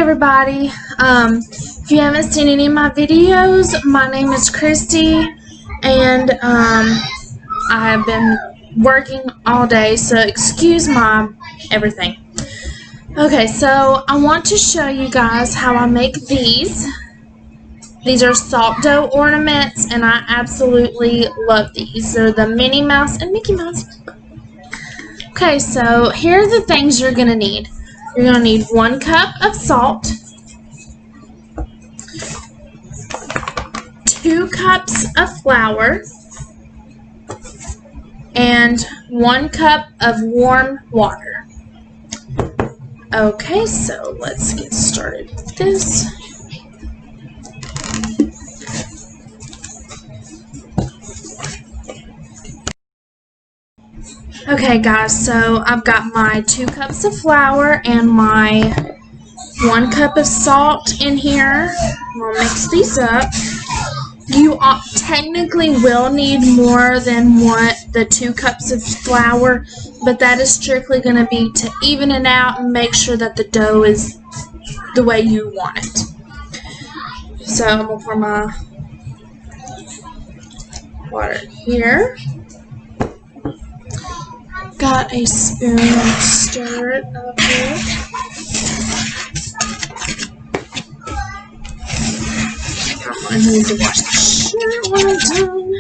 everybody. If you haven't seen any of my videos, my name is Christy, and I have been working all day, so excuse my everything. Okay, so I want to show you guys how I make these. These are salt dough ornaments, and I absolutely love these. They're the Minnie Mouse and Mickey Mouse. Okay, so here are the things you're going to need. You're going to need 1 cup of salt, 2 cups of flour, and 1 cup of warm water. Okay, so let's get started with this. Okay guys, so I've got my 2 cups of flour and my 1 cup of salt in here. We'll mix these up. You technically will need more than the 2 cups of flour, but that is strictly going to be to even it out and make sure that the dough is the way you want it. So I'm going to pour my water here. Got a spoon and stir it up here. I need to wash the shirt when I'm done.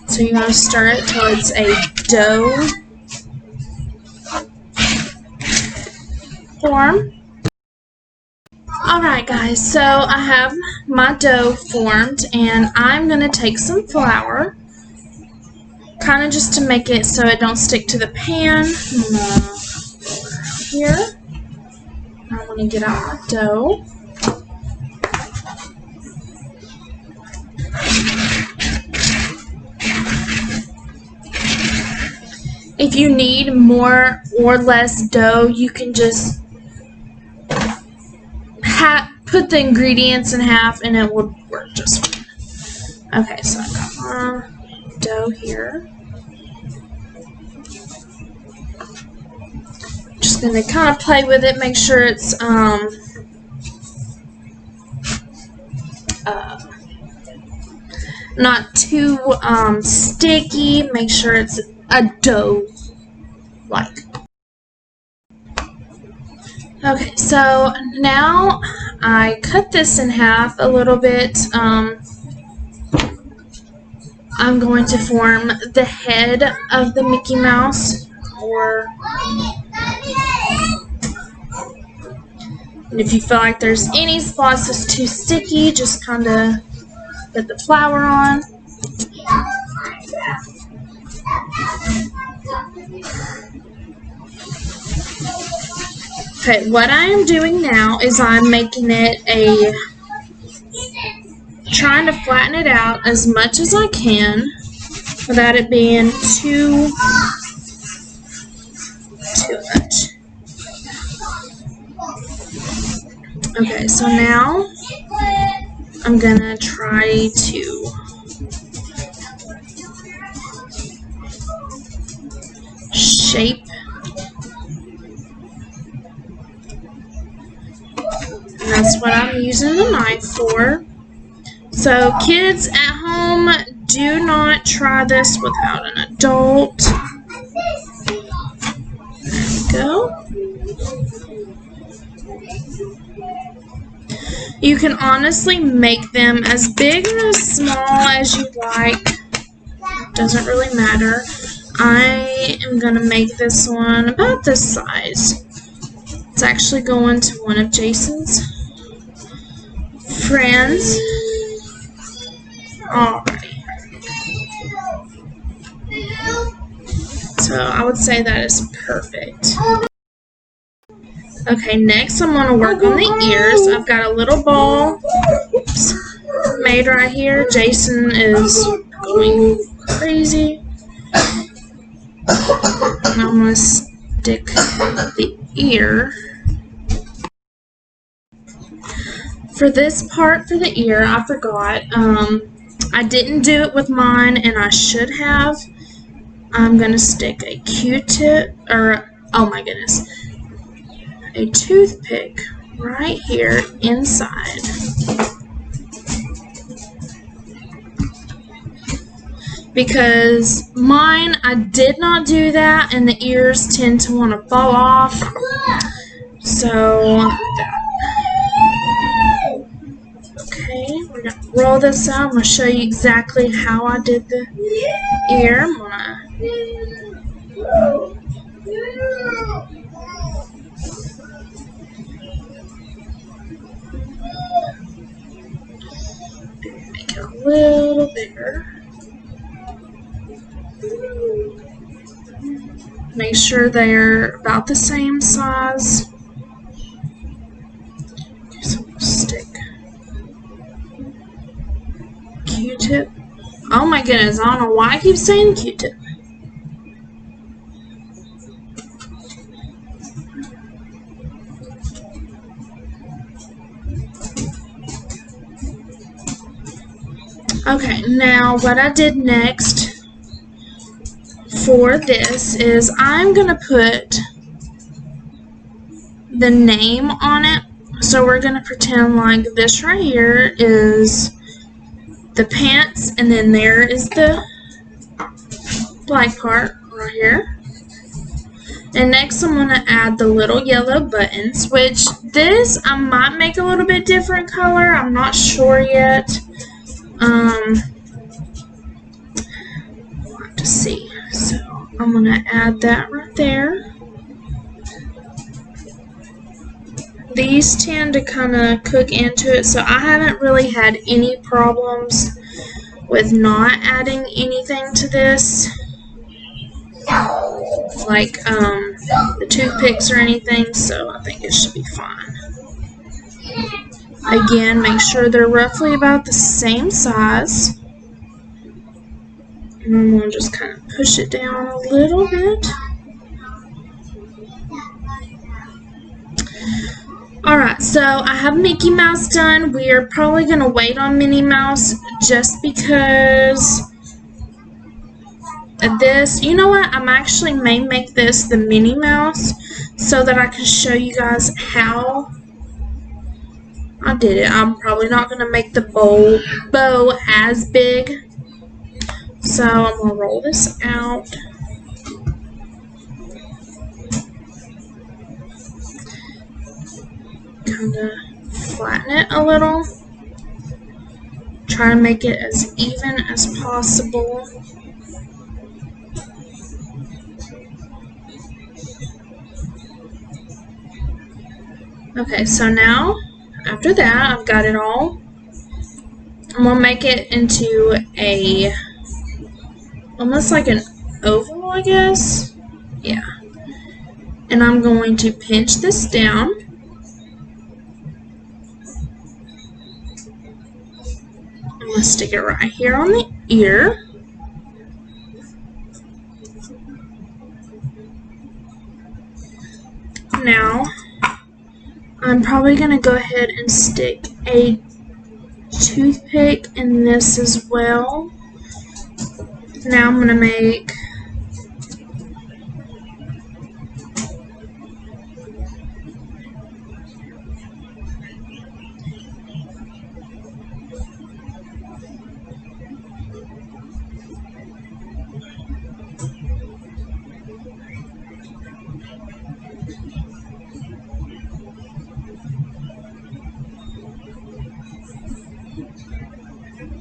So you gotta stir it till it's a dough form. Alright guys, so I have my dough formed, and I'm going to take some flour, kind of just to make it so it don't stick to the pan. Here, I want to get out my dough. If you need more or less dough, you can just put the ingredients in half and it would work just fine. Okay, so I got my dough here. Just gonna kind of play with it, make sure it's not too sticky. Make sure it's a dough-like. Okay, so now I cut this in half a little bit. I'm going to form the head of the Mickey Mouse, and if you feel like there's any spots that's too sticky, just kind of put the flour on. Okay, what I am doing now is I'm making it trying to flatten it out as much as I can without it being too much. Okay, so now I'm gonna try to shape. And that's what I'm using the knife for. So kids at home, do not try this without an adult. There we go. You can honestly make them as big or as small as you like. Doesn't really matter. I am going to make this one about this size. It's actually going to one of Jason's friends. Alrighty. So I would say that is perfect. Okay, next I'm going to work on the ears. I've got a little ball made right here. Jason is going crazy. And I'm going to stick the ear. For this part for the ear, I forgot. I didn't do it with mine, and I should have. I'm going to stick a Q-tip, or, oh my goodness, a toothpick right here inside. Because mine, I did not do that, and the ears tend to want to fall off. So, okay, we're going to roll this out. I'm going to show you exactly how I did the ear. I'm going to make it a little bigger. Make sure they're about the same size. So we'll stick Q-tip. Oh my goodness, I don't know why I keep saying Q-tip. Okay, now what I did next for this is I'm going to put the name on it. So we're going to pretend like this right here is the pants, and then there is the black part right here. And next I'm going to add the little yellow buttons, which this I might make a little bit different color. I'm not sure yet. We'll have to see. So I'm going to add that right there. These tend to kind of cook into it, so I haven't really had any problems with not adding anything to this, like the toothpicks or anything, so I think it should be fine. Again, make sure they're roughly about the same size. And I'm going to just kind of push it down a little bit. Alright, so I have Mickey Mouse done. We are probably going to wait on Minnie Mouse just because of this. You know what? I'm actually may make this the Minnie Mouse so that I can show you guys how I did it. I'm probably not going to make the bow as big. So I'm going to roll this out. Kind of flatten it a little. Try to make it as even as possible. Okay, so now after that, I've got it all. I'm going to make it into a almost like an oval, I guess. Yeah. And I'm going to pinch this down. I'm going to stick it right here on the ear. Now, I'm probably going to go ahead and stick a toothpick in this as well. Now I'm going to make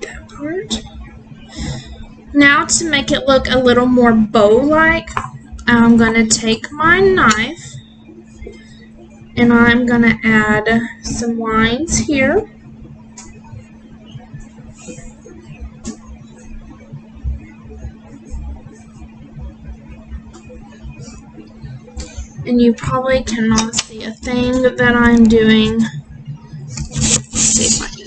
that part. Now to make it look a little more bow-like, I'm going to take my knife and I'm going to add some lines here. And you probably cannot see a thing that I'm doing. Let's see if I can.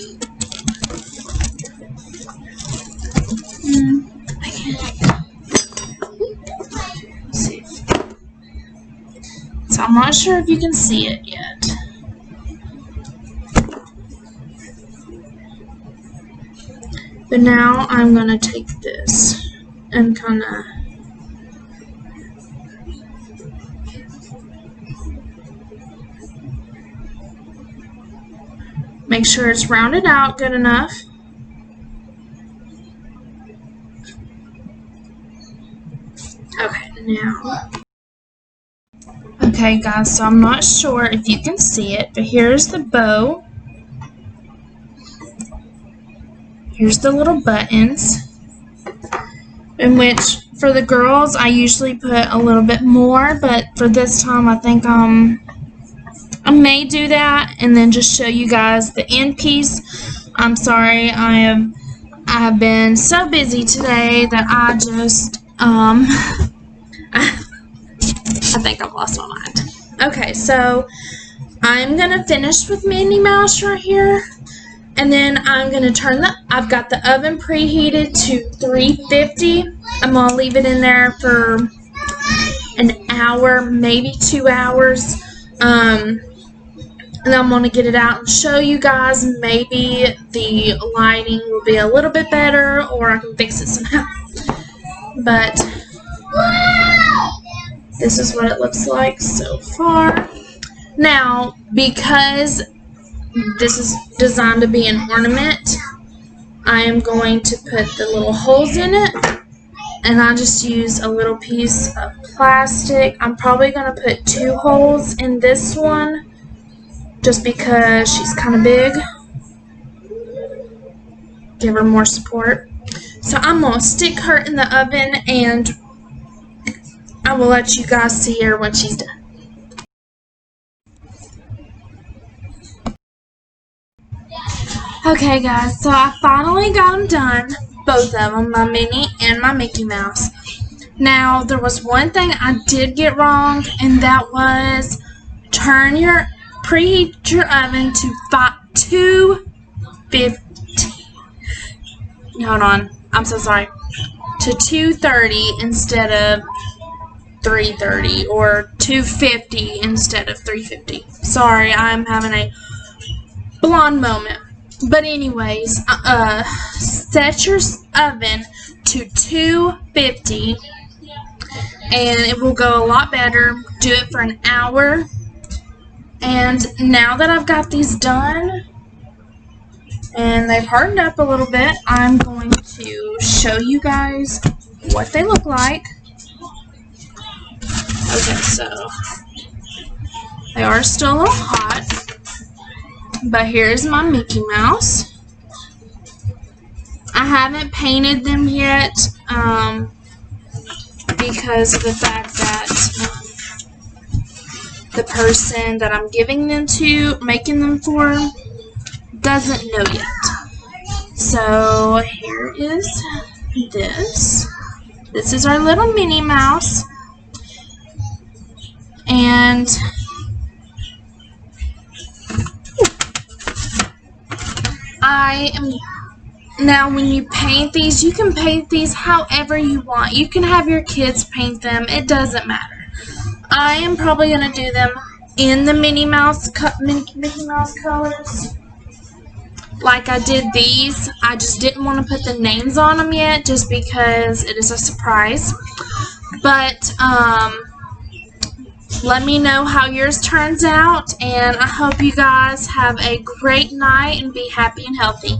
So I'm not sure if you can see it yet. But now I'm going to take this and kind of Make sure it's rounded out good enough. Okay, now. Okay, guys, so I'm not sure if you can see it, but here's the bow. Here's the little buttons, in which for the girls I usually put a little bit more, but for this time I think I may do that and then just show you guys the end piece. I'm sorry, I have been so busy today that I just I think I've lost my mind. Okay, so I'm gonna finish with Minnie Mouse right here, and then I'm gonna turn I've got the oven preheated to 350. I'm gonna leave it in there for an hour, maybe 2 hours. And I'm going to get it out and show you guys. Maybe the lighting will be a little bit better, or I can fix it somehow. But this is what it looks like so far. Now, because this is designed to be an ornament, I am going to put the little holes in it. And I just use a little piece of plastic. I'm probably going to put 2 holes in this one, just because she's kind of big. Give her more support. So I'm going to stick her in the oven, and I will let you guys see her when she's done. Okay guys, so I finally got them done. Both of them, my Minnie and my Mickey Mouse. Now, there was one thing I did get wrong, and that was preheat your oven to 250. Hold on, I'm so sorry. To 230 instead of 330, or 250 instead of 350. Sorry, I'm having a blonde moment. But anyways, set your oven to 250, and it will go a lot better. Do it for an hour. And now that I've got these done, and they've hardened up a little bit, I'm going to show you guys what they look like. Okay, so they are still a little hot, but here's my Mickey Mouse. I haven't painted them yet because of the fact that the person that I'm giving them to, making them for, doesn't know yet. So here is this. This is our little Minnie Mouse. And now when you paint these, you can paint these however you want. You can have your kids paint them. It doesn't matter. I am probably going to do them in the Mickey Mouse colors, like I did these. I just didn't want to put the names on them yet, just because it is a surprise. But let me know how yours turns out, and I hope you guys have a great night and be happy and healthy.